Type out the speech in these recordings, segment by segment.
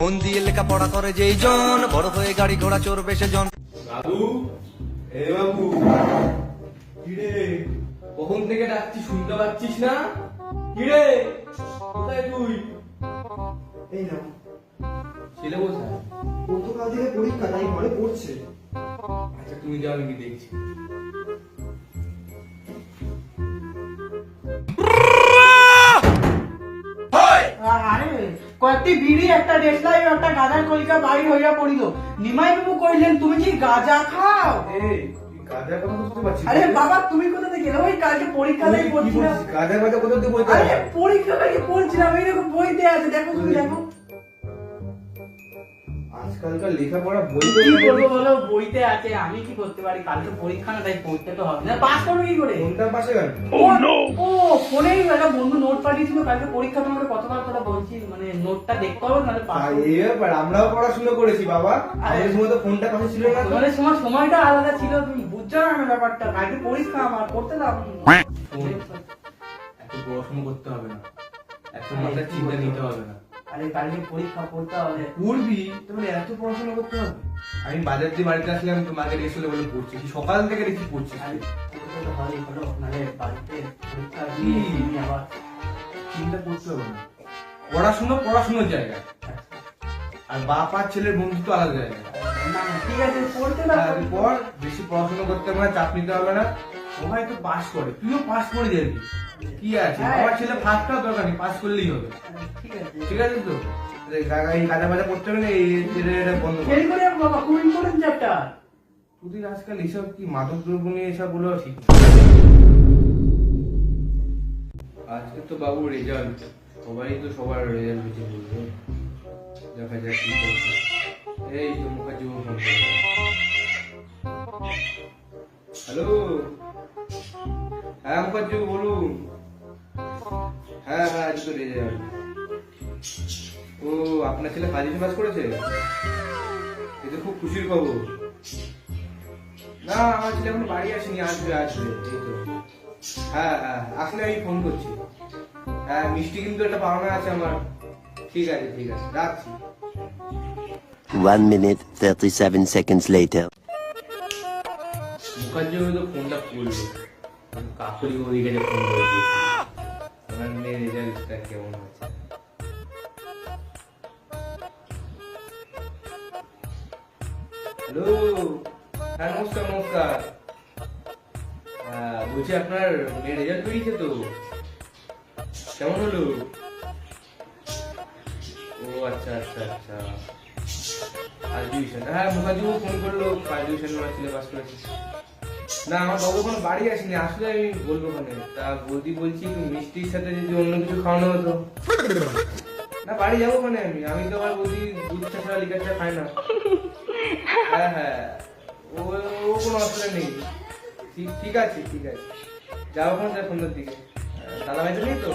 মন দিয়ে লেখাপড়া করে যেই জন বড় হয়ে গাড়ি ঘোড়া চড়বে সেজন। বাবু, এ বাবু, কিরে কখন থেকে ডাকছি শুনতে পাচ্ছিস না? কিরে কোথায় তুই? এই না, ছেলে কোথায়? গতকাল থেকে পরীক্ষা, তাই ঘরে পড়ছে। আচ্ছা তুমি যাও, আমি দেখছি। আরে কয়েকটি বিড়ি একটা দেশলাই একটা গাঁজার কলিকা বাইর হইয়া পড়িল। নিমাই বাবু কইলেন, তুমি কি গাঁজা খাও? এই তুই গাঁজার কথা বুঝতে পারছিস? আরে বাবা, তুমি কোথা থেকে এলে? ওই কালকে পরীক্ষাটাই পড়ছিলাম। গাঁজার কথা কোথা থেকে বলতে আরে পারছিস? পরীক্ষাটাই পড়ছিলাম, এইরকম বইতে আছে, দেখো তুমি দেখো। আজকালকার লেখাপড়া বই কি করবো বলো, বইতে আছে, আমি কি করতে পারি? কালকে পরীক্ষা না, তাই পড়তে তো হবে না। পাস করবে কি করে? কোনটা পাশে গেল? ও ফোনেই একটা বন্ধু নোট পাঠিয়েছিল, কালকে পরীক্ষা তোমাকে কতবার কথা বলছি, মানে নোটটা দেখতে হবে নাহলে পাস করবে। এই ব্যাপার, আমরাও পড়াশোনা করেছি বাবা। আমাদের সময় তো ফোনটা পাশে ছিল না তো। তোমাদের সময় সময়টা আলাদা ছিল, তুমি বুঝছো না আমার ব্যাপারটা। কালকে পরীক্ষা, আমার পড়তে দাও। এত পড়াশোনা করতে হবে না, এত মাথায় চিন্তা নিতে হবে না। আরে কালকে পরীক্ষা পড়তে হবে। পড়বি তাহলে এত পড়াশোনা করতে হবে? আমি বাজার দিয়ে বাড়িতে আসলাম, তো মাকে রেখে বলে পড়ছি, সকাল থেকে দেখি পড়ছি। আরে পড়তে তো হবেই, হলো নাহলে বাড়িতে পরীক্ষা কি? দিয়ে তুমি আবার চিন্তা করতে হবে না, পড়াশোনার জায়গা, আর বাপ আর ছেলের বন্ধুত্ব আলাদা জায়গা। না না, ঠিক আছে পড়তে দাও। তারপর বেশি পড়াশোনা করতে হবে না, চাপ নিতে হবে না। সবাই তো পাস করে, তুইও পাস করে যাবি। কি আছে, হ্যাঁ। আমার ছেলে ফার্স্টটা দরকার নেই, পাস করলেই হবে। ঠিক আছে, ঠিক আছে তো? এই গাঁজা বাজা করতে হবে না, এটা বন্ধ কর। ফেল করে যাবো বাবা, খুব ইম্পর্টেন্ট চ্যাপ্টার। তোদের আজকাল এসব কি মাদক দ্রব্য নিয়ে এসব বলে ঠিক না। আজকে তো বাবু রেজাল্ট, সবাই তো সবার রেজাল্ট হচ্ছে বলবে, দেখা যাক কি করছে। এই তো মুখার্জি ফোন করছে। হ্যালো, হ্যাঁ মুখার্জি বলুন। হ্যাঁ হ্যাঁ, আজ তো রেজাল্ট। ও আপনার ছেলে ফাজিল পাস করেছে? এটা খুব খুশির খবর। না আমার ছেলে এখন বাড়ি আসেনি, আসবে আসবে। এই তো, হ্যাঁ হ্যাঁ, আসলে আমি ফোন করছি। হ্যাঁ, মিষ্টি কিন্তু একটা পাওনা আছে আমার। ঠিক আছে ঠিক আছে, রাখছি। 1 minute 37 seconds later. মুখার্জি তো ফোনটা করলো, কাকুরি ওদিকে যে ফোন করে দিয়েছি, আমার মেয়ের রেজাল্টটা কেমন হয়েছে। হ্যালো, হ্যাঁ নমস্কার নমস্কার। বলছি আপনার মেয়ের রেজাল্ট বেরিয়েছে তো, কেমন হলো? ও আচ্ছা আচ্ছা আচ্ছা, ফার্স্ট ডিভিশন। হ্যাঁ মুখার্জিও ফোন করলো, ফার্স্ট ডিভিশন আমার ছেলে পাস করেছে। না আমার বাবু কোনো বাড়ি আসেনি, আসলে আমি বলবো ওখানে। তা বৌদি বলছি মিষ্টির সাথে যদি অন্য কিছু খাওয়ানো হতো। না বাড়ি যাবো ওখানে, আমি তো আমার বৌদি দুধ চা ছাড়া লিকার চা খাই না। হ্যাঁ হ্যাঁ, ও ও কোনো অসুবিধা নেই। ঠিক আছে ঠিক আছে, যাবো ওখানে সন্ধ্যার দিকে। দাদা ভাই তো নেই তো?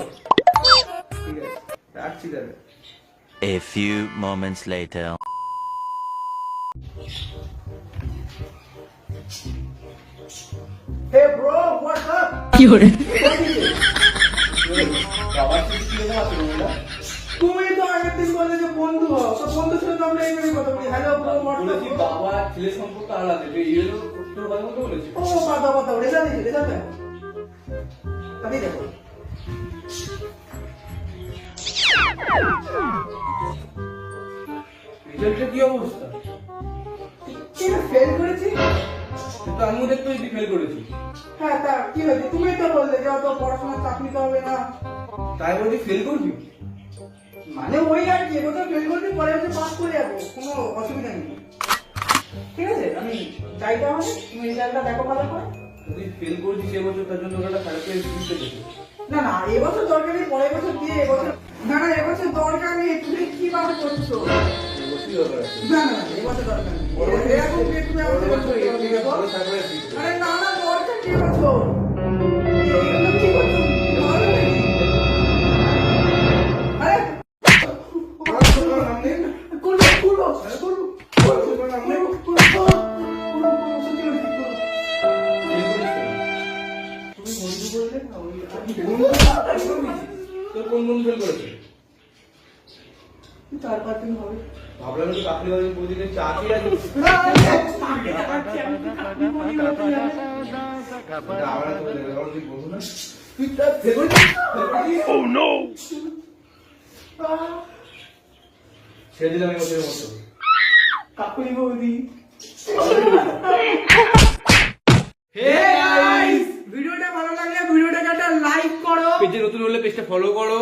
ঠিক আছে, রাখছি তাহলে। A few moments later. Hey bro, what's up? বাবার সাথে কি রকম আছে বন্ধুরা? তুমি তো আগের দিন বললে যে বন্ধু হও, তো বন্ধুর সাথে তো আমরা এইভাবে কথা বলি। হ্যালো ব্রো, হোয়াটস বলেছি আপ? বাবা আর ছেলে সম্পর্ক আলাদা, তুই এই হলো তোর কথা মতো বলেছি। ও কথা কথা, রেজাল্ট দেখো, তাই দেখো। রেজাল্টের কি অবস্থা? কি ফেল করেছি? তুই তো আমিও দেখতে তুই ফেল করেছিস। হ্যাঁ, তা কি হয়েছে? তুমি তো বললে যে অত পড়াশোনার চাপ নিতে হবে না। তাই বলছি ফেল করবি? মানে ওই আর কি, এবছর ফেল করতে পরে বছর পাস করে যাবো, কোনো অসুবিধা নেই। ঠিক আছে, আমি চাইতে হবে, তুমি রেজাল্টটা দেখো ভালো করে। তুই ফেল করেছিস এবছর, তার জন্য ওটা সার্টিফিকেট দিতে দেবে। না না, এবছর দরকার নেই, পরের বছর দিয়ে এবছর। না না, এবছর দরকার নেই, তুমি কি ভাবে করছো? এবছরই দরকার আছে। না না না, এবছর দরকার নেই। এরকম কি তুমি আমাকে বলছো? এর থেকে ভালো সার্টিফিকেট দিতে দেবে। আরে না না, দরকার কি এবছর? এগুলো কি করছো? ভালো নাকি? আরে পড়াশোনার নাম নেই না? করবো করবো পড়াশোনার নাম নেই? করবো। ফেল করিস কেন? তুমি বন্ধু বললে না, ওই বন্ধু ফেল করেছিস। তোর কোন বন্ধু ফেল করেছে? 4-5 দিন হবে। ভাবলাম একটু কাকলি বাড়ি বৌদিকে চা খেয়ে আসি। না, আমরা তো এরকম তুই বলবো না। তুই তার ফেভারিট। ছেড়ে দিলাম এই বছরের মতো। কাকুলি বৌদি। Hey guys! ভিডিওটা ভালো লাগলে ভিডিওটাকে একটা লাইক করো। পেজে নতুন হলে পেজটা ফলো করো।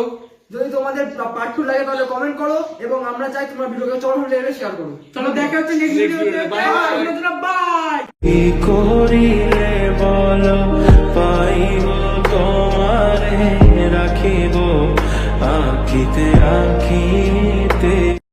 যদি তোমাদের পার্ট 2 লাগে তাহলে কমেন্ট করো এবং আমরা চাই তোমরা ভিডিওকে চরম লেভেলে শেয়ার করো। চলো দেখা হচ্ছে নেক্সট ভিডিওতে। বাই। কি করিলে বল পাইব তোমারে রাখিব আঁকিতে আঁকিতে